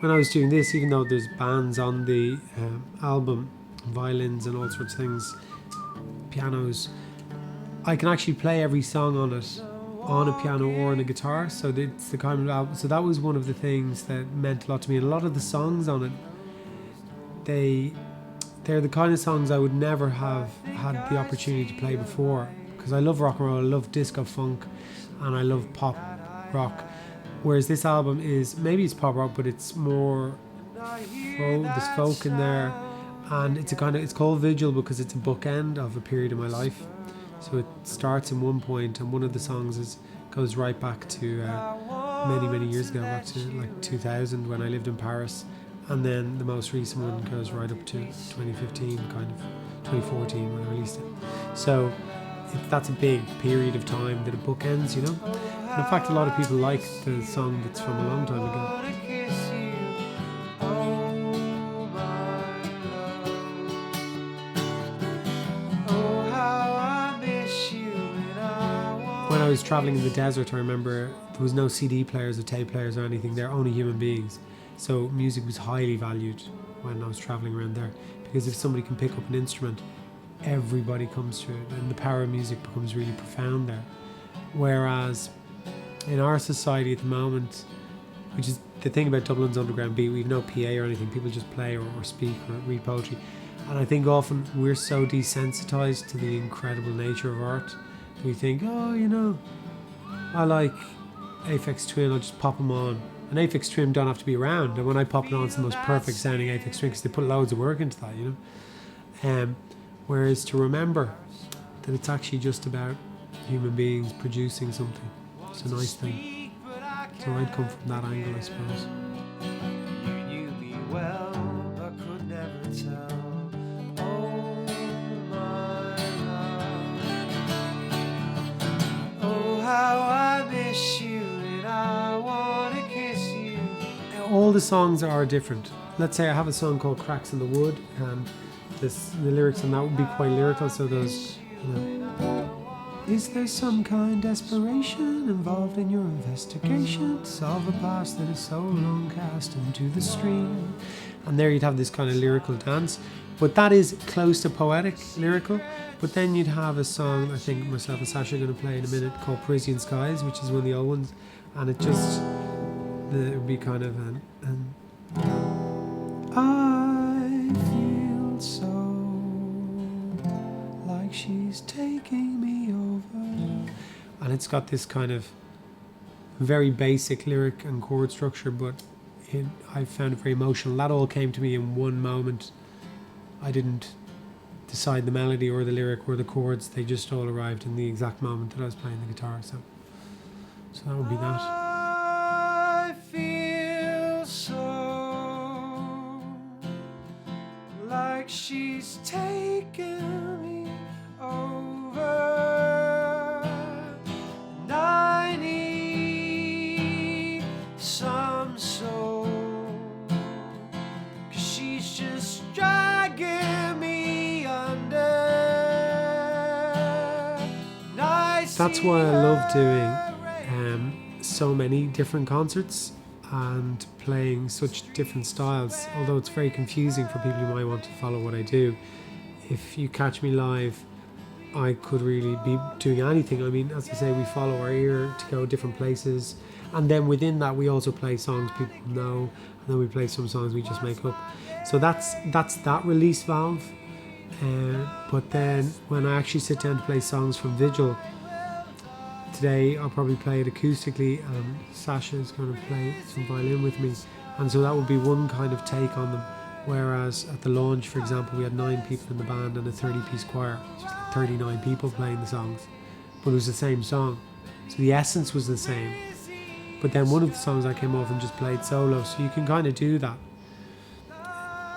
when I was doing this, even though there's bands on the album, violins and all sorts of things, pianos, I can actually play every song on it on a piano or on a guitar. So it's the kind of album. So that was one of the things that meant a lot to me. And a lot of the songs on it, they're the kind of songs I would never have had the opportunity to play before, because I love rock and roll, I love disco funk, and I love pop rock. Whereas this album is, maybe it's pop rock, but it's more there's folk in there, and it's called Vigil because it's a bookend of a period in my life. So it starts in one point, and one of the songs goes right back to many years ago, back to like 2000 when I lived in Paris, and then the most recent one goes right up to 2015, kind of 2014 when I released it. So that's a big period of time that it bookends, you know. And in fact, a lot of people like the song that's from a long time ago. When I was traveling in the desert, I remember there was no CD players or tape players or anything. They're only human beings. So music was highly valued when I was traveling around there, because if somebody can pick up an instrument, everybody comes to it, and the power of music becomes really profound there. Whereas in our society at the moment, which is the thing about Dublin's underground beat, we've no PA or anything. People just play or speak or read poetry. And I think often we're so desensitized to the incredible nature of art. We think, oh, you know, I like Aphex Twin, I'll just pop them on. And Aphex Twin don't have to be around. And when I pop it on, it's the most perfect sounding Aphex Twin, because they put loads of work into that, you know. Whereas to remember that it's actually just about human beings producing something. It's a nice thing. So I'd come from that angle, I suppose. You knew me well, but could never tell. Oh, my love. Oh, how I miss you, and I want to kiss you. All the songs are different. Let's say I have a song called Cracks in the Wood, and the lyrics on that would be quite lyrical. So those, you know, is there some kind of desperation involved in your investigation to solve a past that is so long cast into the stream? And there you'd have this kind of lyrical dance, but that is close to poetic lyrical. But then you'd have a song, I think myself and Sasha are going to play in a minute, called Parisian Skies, which is one of the old ones, and it just, it would be kind of I feel so like she's taking me over. And it's got this kind of very basic lyric and chord structure, but I found it very emotional. That all came to me in one moment. I didn't decide the melody or the lyric or the chords. They just all arrived in the exact moment that I was playing the guitar. So that would be that. I feel so like she's taken me over, and I need some soul, 'cause she's just dragging me under. That's why I love doing so many different concerts and playing such different styles, although it's very confusing for people who might want to follow what I do. If you catch me live, I could really be doing anything. I mean, as I say, we follow our ear to go different places, and then within that we also play songs people know, and then we play some songs we just make up. So that's that release valve. But then when I actually sit down to play songs from Vigil, today I'll probably play it acoustically, and Sasha's going to play some violin with me, and so that would be one kind of take on them. Whereas at the launch, for example, we had 9 people in the band and a 30-piece choir. It's just like 39 people playing the songs, but it was the same song, so the essence was the same. But then one of the songs I came off and just played solo, so you can kind of do that.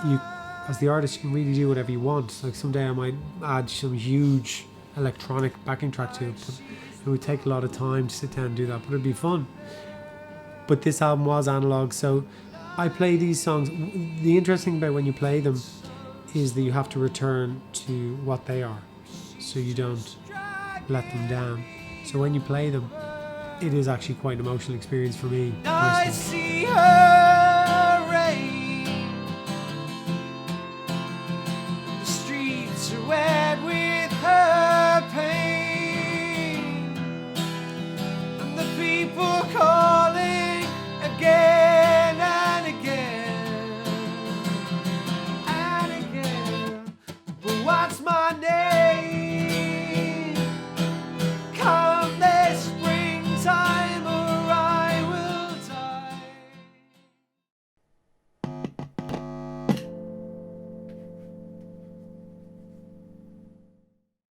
You, as the artist, you can really do whatever you want. Like someday I might add some huge electronic backing track to it, but it would take a lot of time to sit down and do that, but it'd be fun. But this album was analog, so I play these songs. The interesting thing about when you play them is that you have to return to what they are, so you don't let them down. So when you play them, it is actually quite an emotional experience for me personally. I see her Rayge.